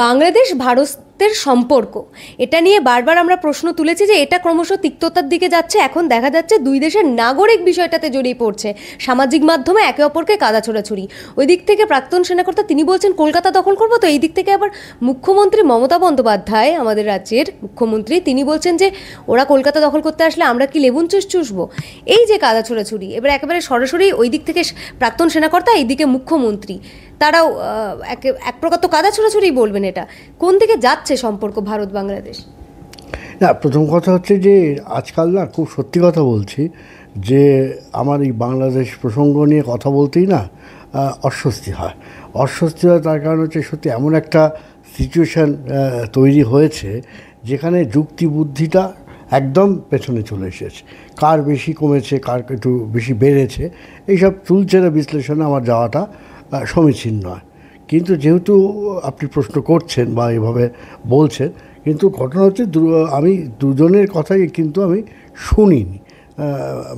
বাংলাদেশ ভারতের সম্পর্ক, এটা নিয়ে বারবার আমরা প্রশ্ন তুলেছি যে এটা ক্রমশ তিক্ততার দিকে যাচ্ছে। এখন দেখা যাচ্ছে দুই দেশের নাগরিক বিষয়টাতে জড়িয়ে পড়ছে, সামাজিক মাধ্যমে একে অপরকে কাদা ছোড়াছুড়ি। ওই দিক থেকে প্রাক্তন সেনাকর্তা তিনি বলছেন কলকাতা দখল করবো, তো এই দিক থেকে আবার মুখ্যমন্ত্রী মমতা বন্দ্যোপাধ্যায়, আমাদের রাজ্যের মুখ্যমন্ত্রী, তিনি বলছেন যে ওরা কলকাতা দখল করতে আসলে আমরা কি লেবুন চুষ চুষবো। এই যে কাদা ছোড়াছুড়ি, এবার একেবারে সরাসরি ওই দিক থেকে প্রাক্তন সেনাকর্তা, এইদিকে মুখ্যমন্ত্রী, তারাও এক প্রকার তো কাদা ছোড়াছুড়ি বলবেন। এটা কোন দিকে যাচ্ছে সম্পর্ক ভারত বাংলাদেশ? না, প্রথম কথা হচ্ছে যে আজকাল না, খুব সত্যি কথা বলছি, যে আমার এই বাংলাদেশ প্রসঙ্গ নিয়ে কথা বলতেই না অস্বস্তি হয়। তার কারণ হচ্ছে সত্যি এমন একটা সিচুয়েশান তৈরি হয়েছে যেখানে যুক্তি বুদ্ধিটা একদম পেছনে চলে এসেছে। কার বেশি কমেছে, কার একটু বেশি বেড়েছে, এইসব চুলচেরা বিশ্লেষণে আমার যাওয়াটা সমীচীন নয়। কিন্তু যেহেতু আপনি প্রশ্ন করছেন বা এভাবে বলছেন, কিন্তু ঘটনা হচ্ছে আমি দুজনের কথাই কিন্তু আমি শুনিনি।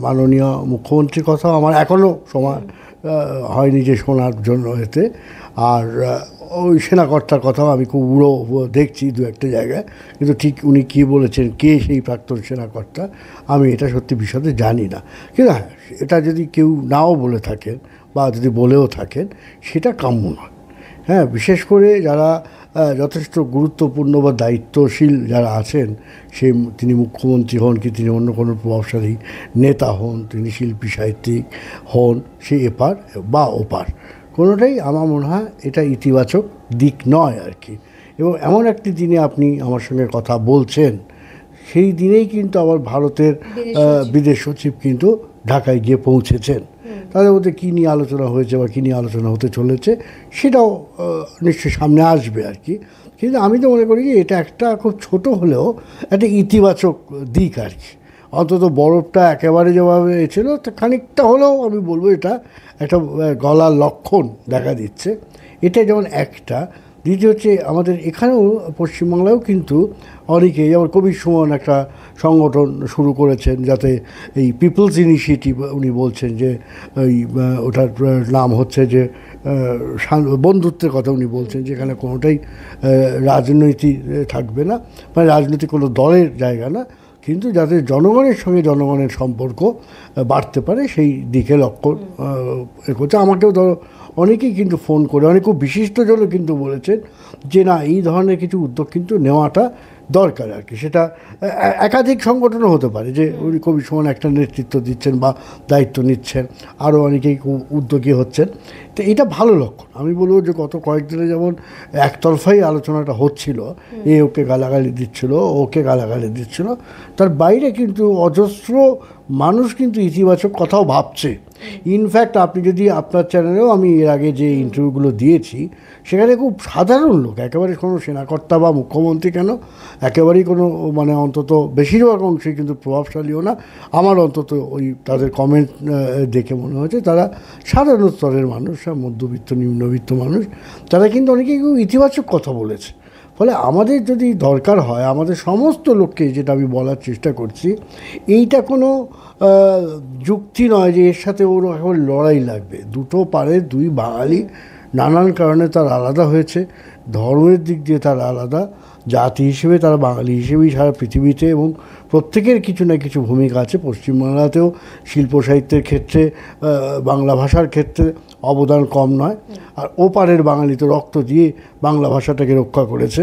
মাননীয় মুখ্যমন্ত্রীর কথাও আমার এখনও সময় হয়নি যে শোনার জন্য এতে। আর ওই সেনাকর্তার কথাও আমি খুব উড়ো দেখছি দু একটা জায়গায়, কিন্তু ঠিক উনি কী বলেছেন, কে সেই প্রাক্তন সেনাকর্তা, আমি এটা সত্যি বিশদে জানি না। কিন্তু হ্যাঁ, এটা যদি কেউ নাও বলে থাকেন বা যদি বলেও থাকেন, সেটা কাম্য নয়। হ্যাঁ, বিশেষ করে যারা যথেষ্ট গুরুত্বপূর্ণ বা দায়িত্বশীল যারা আছেন, তিনি মুখ্যমন্ত্রী হন কি তিনি অন্য কোনো প্রভাবশালী নেতা হন, তিনি শিল্পী সাহিত্যিক হন, সে এপার বা ওপার, কোনোটাই আমার মনে হয় এটা ইতিবাচক দিক নয় আর কি। এবং এমন একটি দিনে আপনি আমার সঙ্গে কথা বলছেন, সেই দিনেই কিন্তু আবার ভারতের বিদেশ সচিব কিন্তু ঢাকায় গিয়ে পৌঁছেছেন। তাদের মধ্যে কী নিয়ে আলোচনা হয়েছে বা কী নিয়ে আলোচনা হতে চলেছে সেটাও নিশ্চয়ই সামনে আসবে আর কি। কিন্তু আমি তো মনে করি যে এটা একটা খুব ছোট হলেও একটা ইতিবাচক দিক আর কি। অন্তত বরফটা একেবারে যেভাবে ছিল, তা খানিকটা হলেও আমি বলবো এটা একটা গলার লক্ষণ দেখা দিচ্ছে। এটা যেমন একটা। দ্বিতীয় হচ্ছে, আমাদের এখানেও পশ্চিমবাংলায়ও কিন্তু অনেকে, যেমন কবির সুমন একটা সংগঠন শুরু করেছেন, যাতে এই পিপলস ইনিশিয়েটিভ উনি বলছেন যে ওটার নাম হচ্ছে যে বন্ধুত্বের কথা উনি বলছেন, যেখানে কোনোটাই রাজনৈতিক থাকবে না, মানে রাজনৈতিক কোনো দলের জায়গা না, কিন্তু যাতে জনগণের সঙ্গে জনগণের সম্পর্ক বাড়তে পারে সেই দিকে লক্ষ্য করছে। আমাকেও ধরো অনেকেই কিন্তু ফোন করে, অনেক খুব বিশিষ্টজনও কিন্তু বলেছেন যে না, এই ধরনের কিছু উদ্যোগ কিন্তু নেওয়াটা দরকার আর কি। সেটা একাধিক সংগঠনও হতে পারে, যে উনি কবি সুমন একটা নেতৃত্ব দিচ্ছেন বা দায়িত্ব নিচ্ছেন, আরও অনেকেই উদ্যোগী হচ্ছেন। তো এটা ভালো লক্ষণ। আমি বলবো যে গত কয়েকদিনে যেমন একতরফাই আলোচনাটা হচ্ছিল, ওকে গালাগালি দিচ্ছিল, ওকে গালাগালি দিচ্ছিল, তার বাইরে কিন্তু অজস্র মানুষ কিন্তু ইতিবাচক কথাও ভাবছে। ইনফ্যাক্ট আপনি যদি আপনার চ্যানেলেও আমি এর আগে যে ইন্টারভিউগুলো দিয়েছি, সেখানে খুব সাধারণ লোক, একেবারে কোনো সেনাকর্তা বা মুখ্যমন্ত্রী কেন, একেবারেই কোনো মানে অন্তত বেশিরভাগ অংশে কিন্তু প্রভাবশালীও না, আমার অন্তত ওই তাদের কমেন্ট দেখে মনে হয়েছে তারা সাধারণ স্তরের মানুষ, মধ্যবিত্ত নিম্নবিত্ত মানুষ, তারা কিন্তু অনেকেই খুব ইতিবাচক কথা বলেছে। ফলে আমাদের যদি দরকার হয়, আমাদের সমস্ত লোককে, যেটা আমি বলার চেষ্টা করছি, এইটা কোনো যুক্তি নয় যে এর সাথে ওর এখন লড়াই লাগবে। দুটো পারে, দুই বাঙালি, নানান কারণে তার আলাদা হয়েছে, ধর্মের দিক দিয়ে তার আলাদা, জাতি হিসেবে তারা বাঙালি হিসেবেই সারা পৃথিবীতে, এবং প্রত্যেকের কিছু না কিছু ভূমিকা আছে। পশ্চিমবাংলাতেও শিল্প সাহিত্যের ক্ষেত্রে, বাংলা ভাষার ক্ষেত্রে অবদান কম নয়, আর ওপারের বাঙালি তো রক্ত দিয়ে বাংলা ভাষাটাকে রক্ষা করেছে।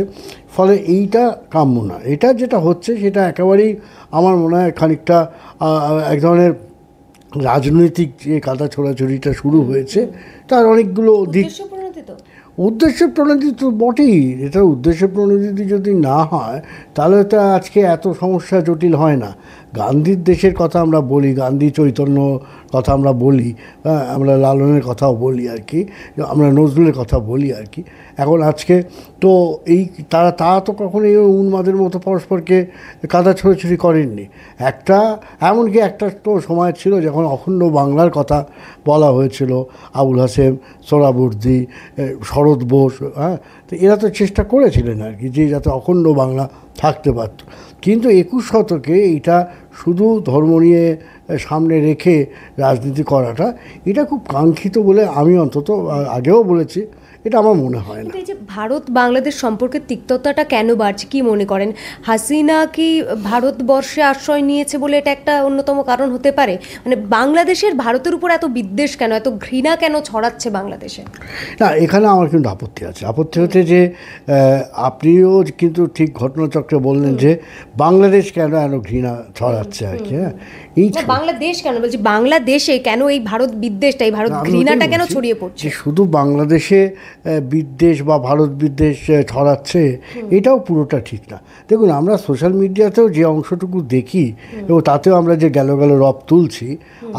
ফলে এইটা কাম্য না। এটা যেটা হচ্ছে সেটা একেবারেই আমার মনে হয় খানিকটা এক ধরনের রাজনৈতিক যে কাদা ছোড়াছড়িটা শুরু হয়েছে, তার অনেকগুলো দিক। উদ্দেশ্য প্রণোদিত তো বটেই। এটা উদ্দেশ্য প্রণোদিত যদি না হয়, তাহলে তো আজকে এত সমস্যা জটিল হয় না। গান্ধীর দেশের কথা আমরা বলি, গান্ধী চৈতন্য কথা আমরা বলি, আমরা লালনের কথাও বলি আর কি, আমরা নজরুলের কথা বলি আর কি। এখন আজকে তো তারা তো কখনো এই উন্মাদের মতো পরস্পরকে কাদা ছোড়াছুড়ি করেননি। এমনকি একটা তো সময় ছিল যখন অখণ্ড বাংলার কথা বলা হয়েছিল, আবুল হাসেম, সোহরাবর্দী, শরৎ বোস, হ্যাঁ, তো এরা তো চেষ্টা করেছিলেন আর কি, যে যাতে অখণ্ড বাংলা থাকতে পারত। কিন্তু 21 শতকে এটা শুধু ধর্ম নিয়ে সামনে রেখে রাজনীতি করাটা, এটা খুব কাঙ্ক্ষিত বলে আমি অন্তত আগেও বলেছি, এটা আমার মনে হয় না। কিন্তু এই যে ভারত বাংলাদেশ সম্পর্কের তিক্ততাটা কেন বাড়ছে কি মনে করেন? হাসিনা কি ভারতবর্ষে আশ্রয় নিয়েছে বলে এটা একটা অন্যতম কারণ হতে পারে? মানে বাংলাদেশের ভারতের উপর এত বিদ্বেষ কেন, এত ঘৃণা কেন ছড়াচ্ছে বাংলাদেশে? না, এখানে আমার কিন্তু আপত্তি আছে। আপত্তি হচ্ছে যে আপনিও কিন্তু ঠিক ঘটনাচক্রে বললেন যে বাংলাদেশ কেন এত ঘৃণা ছড়াচ্ছে আর কি। হ্যাঁ, এই না, বাংলাদেশ কেন বলছি, বাংলাদেশে কেন এই ভারত বিদ্বেষটা, এই ভারত আমি ঘৃণাটা ওটাই কেন বলছি ছড়িয়ে পড়ছে? যে শুধু বাংলাদেশে বিদ্বেষ বা ভারত বিদ্বেষ ছড়াচ্ছে, এটাও পুরোটা ঠিক না। দেখুন, আমরা সোশ্যাল মিডিয়াতেও যে অংশটুকু দেখি এবং তাতেও আমরা যে গেল রব তুলছি,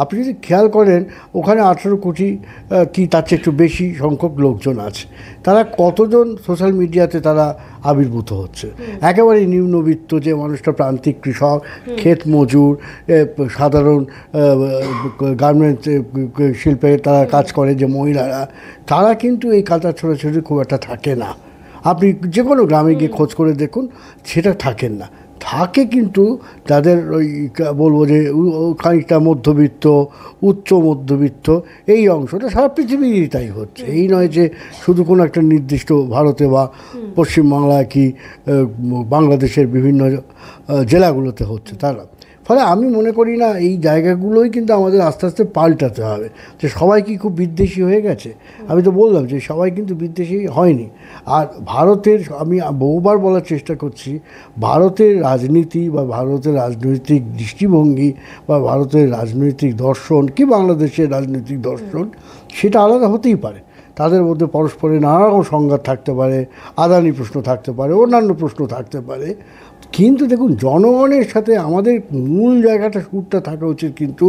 আপনি যদি খেয়াল করেন ওখানে 18 কোটি কি তার চেয়ে একটু বেশি সংখ্যক লোকজন আছে। তারা কতজন সোশ্যাল মিডিয়াতে তারা আবির্ভূত হচ্ছে? একেবারে নিম্নবিত্ত যে মানুষটা, প্রান্তিক কৃষক, ক্ষেত মজুর, সাধারণ গার্মেন্টস শিল্পে তারা কাজ করে যে মহিলারা, তারা কিন্তু এই কাঁচা ছোড়াছুড়ি খুব একটা থাকে না। আপনি যে কোনো গ্রামে গিয়ে খোঁজ করে দেখুন, সেটা থাকেন না। থাকে কিন্তু যাদের ওই বলবো যে খানিকটা মধ্যবিত্ত, উচ্চ মধ্যবিত্ত এই অংশটা সারা পৃথিবীরই তাই হচ্ছে। এই নয় যে শুধু কোনো একটা নির্দিষ্ট ভারতে বা পশ্চিমবাংলা কি বাংলাদেশের বিভিন্ন জেলাগুলোতে হচ্ছে তারা। ফলে আমি মনে করি না, এই জায়গাগুলোই কিন্তু আমাদের আস্তে আস্তে পাল্টাতে হবে। যে সবাই কি খুব বিদ্বেষী হয়ে গেছে? আমি তো বললাম যে সবাই কিন্তু বিদ্বেষী হয়নি। আর ভারতের, আমি বহুবার বলার চেষ্টা করছি, ভারতের রাজনীতি বা ভারতের রাজনৈতিক দৃষ্টিভঙ্গি বা ভারতের রাজনৈতিক দর্শন কি বাংলাদেশের রাজনৈতিক দর্শন, সেটা আলাদা হতেই পারে। তাদের মধ্যে পরস্পরের নানা রকম সংঘাত থাকতে পারে, আদানি প্রশ্ন থাকতে পারে, অন্যান্য প্রশ্ন থাকতে পারে। কিন্তু দেখুন, জনগণের সাথে আমাদের মূল জায়গাটা, সুরটা থাকা উচিত কিন্তু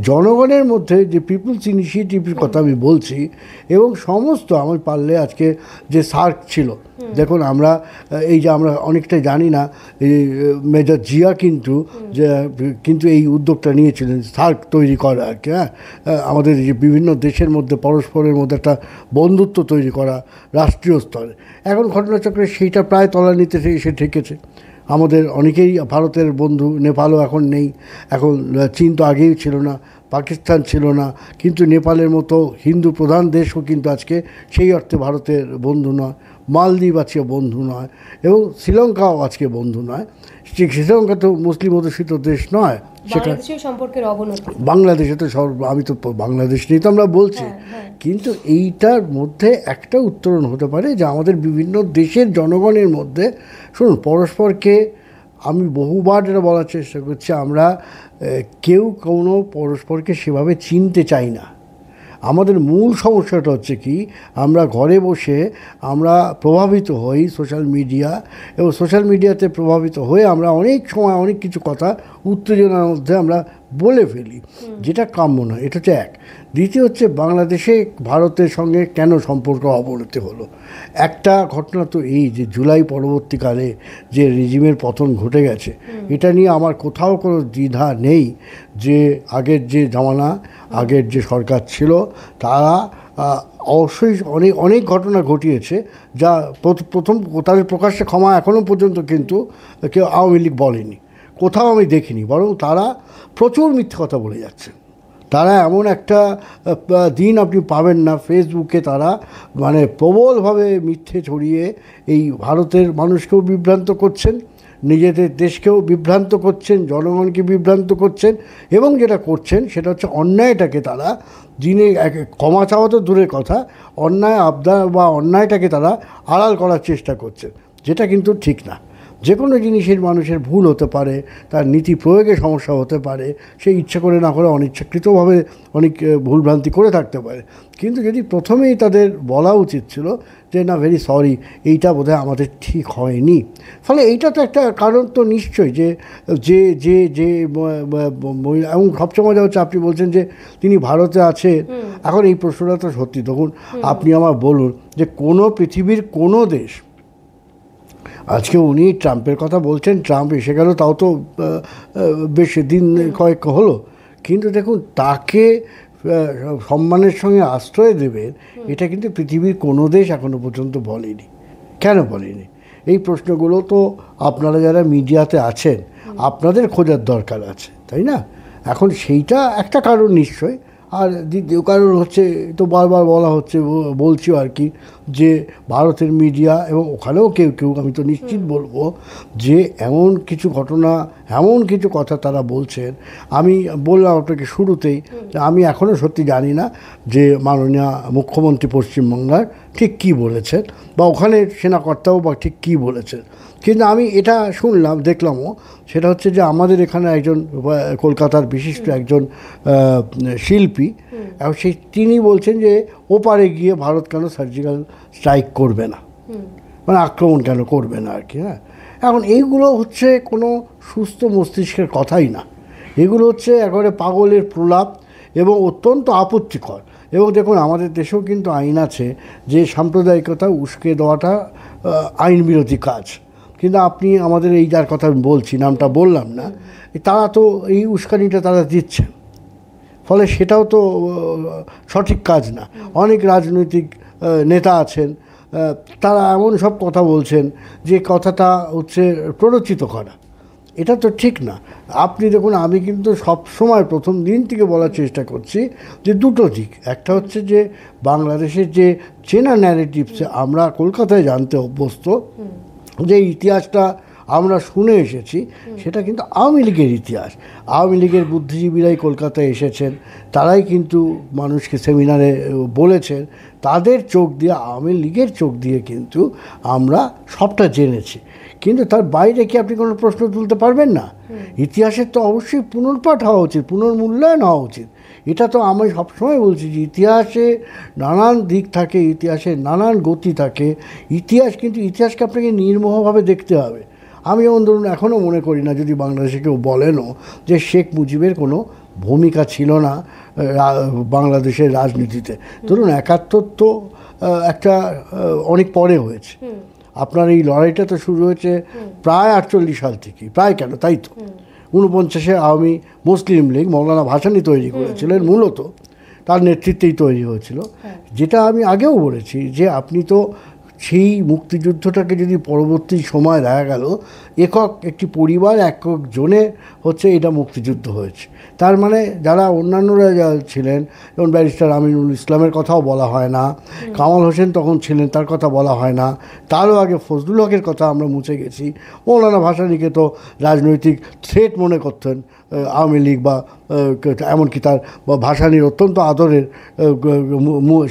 জনগণের মধ্যে যে পিপলস ইনিশিয়েটিভের কথা আমি বলছি। এবং সমস্ত আমি পারলে আজকে যে সার্ক ছিল, দেখুন আমরা এই যে আমরা অনেকটাই জানি না, এই মেজর জিয়া কিন্তু এই উদ্যোগটা নিয়েছিলেন সার্ক তৈরি করা আর কি। হ্যাঁ, আমাদের যে বিভিন্ন দেশের মধ্যে পরস্পরের মধ্যে একটা বন্ধুত্ব তৈরি করা রাষ্ট্রীয় স্তরে। এখন ঘটনাচক্রে সেইটা প্রায় তলানিতে এসে ঠেকেছে। আমাদের অনেকেই ভারতের বন্ধু, নেপালও এখন নেই। এখন চীন তো আগেই ছিল না, পাকিস্তান ছিল না, কিন্তু নেপালের মতো হিন্দু প্রধান দেশও কিন্তু আজকে সেই অর্থে ভারতের বন্ধু নয়। মালদ্বীপ আজকে বন্ধু নয়, এবং শ্রীলঙ্কাও আজকে বন্ধু নয়। শ্রীলঙ্কা তো মুসলিম অধ্যুষিত দেশ নয়। বাংলাদেশের সম্পর্কের অবনতি, বাংলাদেশে তো আমি তো বাংলাদেশ নিয়ে তো আমরা বলছি, কিন্তু এইটার মধ্যে একটা উত্তরণ হতে পারে যে আমাদের বিভিন্ন দেশের জনগণের মধ্যে, শুনুন, পরস্পরকে আমি বহুবার যেটা বলার চেষ্টা করছি, আমরা কেউ কোনো পরস্পরকে সেভাবে চিনতে চাই না। আমাদের মূল সমস্যাটা হচ্ছে কি, আমরা ঘরে বসে আমরা প্রভাবিত হই সোশ্যাল মিডিয়া, এবং সোশ্যাল মিডিয়াতে প্রভাবিত হয়ে আমরা অনেক সময় অনেক কিছু কথা উত্তেজনার মধ্যে আমরা বলে ফেলি, যেটা কাম্য নয়। এটা হচ্ছে এক। দ্বিতীয় হচ্ছে, বাংলাদেশে ভারতের সঙ্গে কেন সম্পর্ক অবনতি হলো? একটা ঘটনা তো এই যে জুলাই পরবর্তীকালে যে রেজিমের পতন ঘটে গেছে, এটা নিয়ে আমার কোথাও কোনো দ্বিধা নেই যে আগের যে জামানা, আগের যে সরকার ছিল, তারা অবশ্যই অনেক ঘটনা ঘটিয়েছে, যা প্রথম তাদের প্রকাশ্যে ক্ষমা এখনও পর্যন্ত কিন্তু কেউ আওয়ামী লীগ বলেনি, কোথাও আমি দেখিনি। বরং তারা প্রচুর মিথ্যে কথা বলে যাচ্ছে। তারা এমন একটা দিন আপনি পাবেন না ফেসবুকে, তারা মানে প্রবলভাবে মিথ্যে ছড়িয়ে এই ভারতের মানুষকেও বিভ্রান্ত করছেন, নিজেদের দেশকেও বিভ্রান্ত করছেন, জনগণকে বিভ্রান্ত করছেন, এবং যেটা করছেন সেটা হচ্ছে অন্যায়টাকে তারা ক্ষমা চাওয়া তো দূরের কথা, অন্যায় আবদার বা অন্যায়টাকে তারা আড়াল করার চেষ্টা করছেন, যেটা কিন্তু ঠিক না। যে কোনো জিনিসের মানুষের ভুল হতে পারে, তার নীতি প্রয়োগে সমস্যা হতে পারে, সে ইচ্ছা করে না করে অনিচ্ছাকৃতভাবে অনেক ভুলভ্রান্তি করে থাকতে পারে। কিন্তু যদি প্রথমেই তাদের বলা উচিত ছিল যে না, ভেরি সরি, এইটা বোধহয় আমাদের ঠিক হয়নি। ফলে এইটা তো একটা কারণ তো নিশ্চয়ই, যে যে যে যে মহিলা, এবং সবচেয়ে মজা হচ্ছে আপনি বলছেন যে তিনি ভারতে আছে। এখন এই প্রশ্নটা তো সত্যি। তখন আপনি আমার বলুন যে পৃথিবীর কোনো দেশ, আজকে উনি ট্রাম্পের কথা বলছেন, ট্রাম্প এসে গেল, তাও তো বেশ দিন কয়েক হলো, কিন্তু দেখুন তাকে সম্মানের সঙ্গে আশ্রয় দেবেন, এটা কিন্তু পৃথিবীর কোনো দেশ এখনো পর্যন্ত বলেনি। কেন বলেনি? এই প্রশ্নগুলো তো আপনারা যারা মিডিয়াতে আছেন, আপনাদের খোঁজার দরকার আছে, তাই না? এখন সেইটা একটা কারণ নিশ্চয়। আর দ্বিতীয় কারণ হচ্ছে, তো বারবার বলা হচ্ছে, বলছিও আর কি, যে ভারতের মিডিয়া এবং ওখানেও কেউ কেউ, আমি তো নিশ্চিত বলবো যে এমন কিছু ঘটনা, এমন কিছু কথা তারা বলছেন। আমি বললাম আপনাকে শুরুতেই, আমি এখনও সত্যি জানি না যে মাননীয় মুখ্যমন্ত্রী পশ্চিমবঙ্গের ঠিক কী বলেছেন, বা ওখানে সেনাকর্তাও বা ঠিক কী বলেছেন। কিন্তু আমি এটা শুনলাম, দেখলামও, সেটা হচ্ছে যে আমাদের এখানে একজন কলকাতার বিশিষ্ট একজন শিল্পী, এবং তিনি বলছেন যে ওপারে গিয়ে ভারত কেন সার্জিক্যাল স্ট্রাইক করবে না, মানে আক্রমণ কেন করবে না আর কি। হ্যাঁ, এখন এইগুলো হচ্ছে কোনো সুস্থ মস্তিষ্কের কথাই না, এগুলো হচ্ছে একেবারে পাগলের প্রলাপ এবং অত্যন্ত আপত্তিকর। এবং দেখুন, আমাদের দেশেও কিন্তু আইন আছে যে সাম্প্রদায়িকতা উস্কে দেওয়াটা আইন বিরোধী কাজ। কিন্তু আপনি আমাদের এই যার কথা আমি বলছি, নামটা বললাম না, তারা তো এই উস্কানিটা তারা দিচ্ছেন, ফলে সেটাও তো সঠিক কাজ না। অনেক রাজনৈতিক নেতা আছেন, তারা এমন সব কথা বলছেন যে কথাটা হচ্ছে প্ররোচিত করা, এটা তো ঠিক না। আপনি দেখুন, আমি কিন্তু সব সময় প্রথম দিন থেকে বলার চেষ্টা করছি যে দুটো দিক, একটা হচ্ছে যে বাংলাদেশের যে চেনা ন্যারেটিভসে আমরা কলকাতায় জানতে অভ্যস্ত, যে ইতিহাসটা আমরা শুনে এসেছি, সেটা কিন্তু আওয়ামী লীগের ইতিহাস। আওয়ামী লীগের বুদ্ধিজীবীরাই কলকাতায় এসেছেন, তারাই কিন্তু মানুষকে সেমিনারে বলেছেন, তাদের চোখ দিয়ে, আওয়ামী লীগের চোখ দিয়ে কিন্তু আমরা সবটা জেনেছি। কিন্তু তার বাইরে কি আপনি কোনো প্রশ্ন তুলতে পারবেন না? ইতিহাসের তো অবশ্যই পুনর্পাঠ হওয়া উচিত, পুনর্মূল্যায়ন হওয়া উচিত। এটা তো আমি সবসময় বলছি যে ইতিহাসে নানান দিক থাকে, ইতিহাসে নানান গতি থাকে। কিন্তু ইতিহাসকে আপনাকে নির্মোহভাবে দেখতে হবে। আমি যেমন ধরুন এখনও মনে করি না, যদি বাংলাদেশে কেউ বলেনও, যে শেখ মুজিবের কোনো ভূমিকা ছিল না বাংলাদেশের রাজনীতিতে। ধরুন ৭১ তো একটা অনেক পরে হয়েছে, আপনার এই লড়াইটা তো শুরু হয়েছে প্রায় ৪৮ সাল থেকেই, প্রায় কেন, তাই তো ৪৯-এ আওয়ামী মুসলিম লীগ মৌলানা ভাসানী তৈরি করেছিলেন, মূলত তার নেতৃত্বেই তৈরি হয়েছিল। যেটা আমি আগেও বলেছি যে আপনি তো সেই মুক্তিযুদ্ধটাকে যদি পরবর্তী সময় দেখা গেল একক একটি পরিবার, একক জনে হচ্ছে এটা মুক্তিযুদ্ধ হয়েছে, তার মানে যারা অন্যান্যরা ছিলেন, যেমন ব্যারিস্টার আমিনুল ইসলামের কথাও বলা হয় না, কামাল হোসেন তখন ছিলেন, তার কথা বলা হয় না, তারও আগে ফজলুল হকের কথা আমরা মুছে গেছি। মৌলানা ভাসানীকে তো রাজনৈতিক থ্রেট মনে করতেন আওয়ামী লীগ, বা এমনকি তার বা ভাসানীর অত্যন্ত আদরের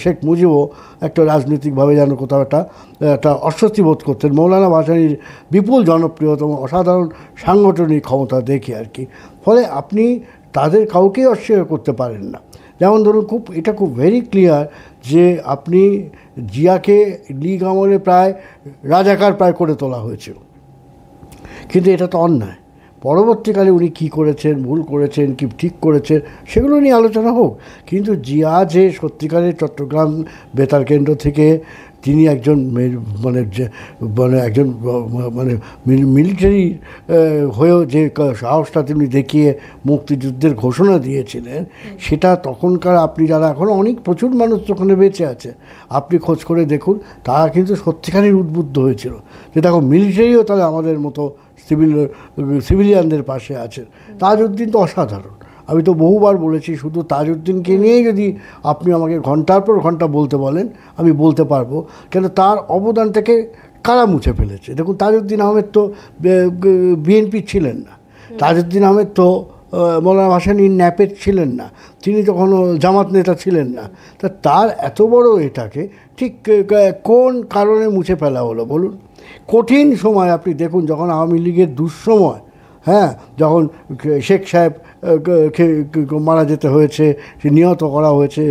শেখ মুজিবও একটা রাজনৈতিকভাবে যেন কোথাও একটা অস্বস্তি বোধ করতেন মৌলানা ভাসানীর বিপুল জনপ্রিয়তম অসাধারণ সাংগঠনিক ক্ষমতা দেখে আর কি। ফলে আপনি তাদের কাউকেই অস্বীকার করতে পারেন না। যেমন ধরুন, এটা খুব ভেরি ক্লিয়ার যে আপনি জিয়াকে লীগ আমলে প্রায় রাজাকার প্রায় করে তোলা হয়েছিল, কিন্তু এটা তো অন্যায়। পরবর্তীকালে উনি কী করেছেন, ভুল করেছেন কি ঠিক করেছেন, সেগুলো নিয়ে আলোচনা হোক। কিন্তু জিয়া যে সত্যিকারের চট্টগ্রাম বেতার কেন্দ্র থেকে তিনি একজন একজন মিলিটারি হয়েও যে সাহসটা তিনি দেখিয়ে মুক্তিযুদ্ধের ঘোষণা দিয়েছিলেন, সেটা তখনকার, আপনি যারা এখন প্রচুর মানুষ ওখানে বেঁচে আছে, আপনি খোঁজ করে দেখুন, তারা কিন্তু সত্যিকারের উদ্বুদ্ধ হয়েছিল যে দেখো, মিলিটারিও তাহলে আমাদের মতো সিভিলিয়ানদের পাশে আছেন। তাজউদ্দিন তো অসাধারণ, আমি তো বহুবার বলেছি, শুধু তাজউদ্দিনকে নিয়েই যদি আপনি আমাকে ঘন্টার পর ঘন্টা বলতে বলেন, আমি বলতে পারবো, কেন তার অবদানটাকে কারা মুছে ফেলেছে। দেখুন, তাজউদ্দিন আহমেদ তো বিএনপি ছিলেন না, তাজউদ্দিন আহমেদ তো মৌলানা ভাসানীর ন্যাপের ছিলেন না, তিনি তো কোনো জামাত নেতা ছিলেন না। তার এত বড় এটাকে ঠিক কোন কারণে মুছে ফেলা হলো বলুন? কঠিন সময় আপনি দেখুন, যখন আওয়ামী লীগের দুঃসময়, হ্যাঁ, যখন শেখ সাহেব মারা যেতে হয়েছে, সে নিহত করা হয়েছে,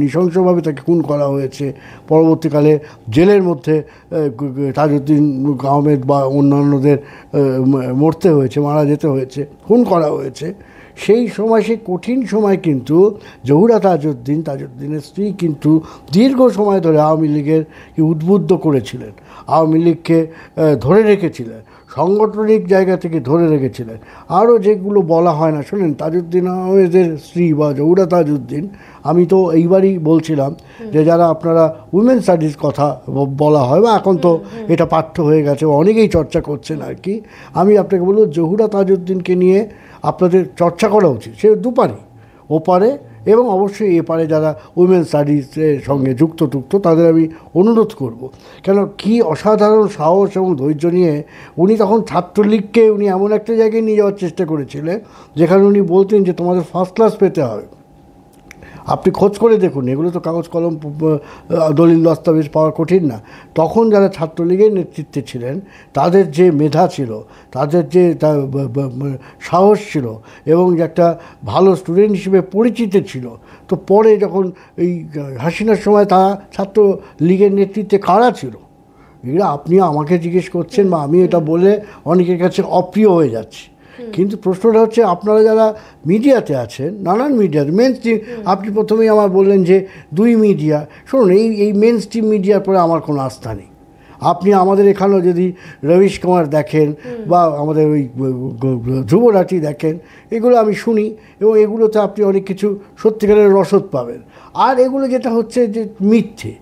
নৃশংসভাবে তাকে খুন করা হয়েছে, পরবর্তীকালে জেলের মধ্যে তাজউদ্দিন আহমেদ বা অন্যান্যদের মরতে হয়েছে, মারা যেতে হয়েছে, খুন করা হয়েছে। সেই সময়, সেই কঠিন সময় কিন্তু জহুরা তাজউদ্দিনের স্ত্রী কিন্তু দীর্ঘ সময় ধরে আওয়ামী লীগের উদ্বুদ্ধ করেছিলেন, আওয়ামী লীগকে ধরে রেখেছিলেন, সাংগঠনিক জায়গা থেকে ধরে রেখেছিলেন। আরও যেগুলো বলা হয় না, শোনেন, তাজউদ্দিন আহমেদের স্ত্রী বা জহুরা তাজউদ্দিন, আমি তো এইবারই বলছিলাম যে যারা আপনারা উইমেন স্টাডিজ কথা বলা হয়, বা এখন তো এটা পাঠ্য হয়ে গেছে, অনেকেই চর্চা করছেন আর কি, আমি আপনাকে বলবো জহুরা তাজউদ্দিনকে নিয়ে আপনাদের চর্চা করা উচিত। সে দুপারে, ওপারে এবং অবশ্যই এপারে যারা উইমেন স্টাডিজের সঙ্গে যুক্ত তাদের আমি অনুরোধ করব। কেন কি অসাধারণ সাহস এবং ধৈর্য নিয়ে উনি তখন ছাত্রলীগকে উনি এমন একটা জায়গায় নিয়ে যাওয়ার চেষ্টা করেছিলেন যেখানে উনি বলতেন যে তোমাদের ফার্স্ট ক্লাস পেতে হবে। আপনি খোঁজ করে দেখুন, এগুলো তো কাগজ কলম দলিল দস্তাবেজ পাওয়া কঠিন না। তখন যারা ছাত্রলীগের নেতৃত্বে ছিলেন তাদের যে মেধা ছিল, তাদের যে সাহস ছিল এবং যে একটা ভালো স্টুডেন্ট হিসেবে পরিচিত ছিল, তো পরে যখন এই হাসিনার সময় তারা ছাত্রলীগের নেতৃত্বে কারা ছিল এগুলো আপনি আমাকে জিজ্ঞেস করছেন বা আমি এটা বলে অনেকের কাছে অপ্রিয় হয়ে যাচ্ছি। কিন্তু প্রশ্নটা হচ্ছে আপনারা যারা মিডিয়াতে আছেন, নানান মিডিয়াতে মেন স্ট্রিম, আপনি প্রথমেই আমার বললেন যে দুই মিডিয়া, শুনুন এই মেন স্ট্রিম মিডিয়ার পরে আমার কোনো আস্থা নেই। আপনি আমাদের এখানেও যদি রবিশ কুমার দেখেন বা আমাদের ওই ধ্রুবরাটি দেখেন, এগুলো আমি শুনি এবং এগুলোতে আপনি অনেক কিছু সত্যিকারের রসদ পাবেন। আর এগুলো যেটা হচ্ছে যে মিথ্যে,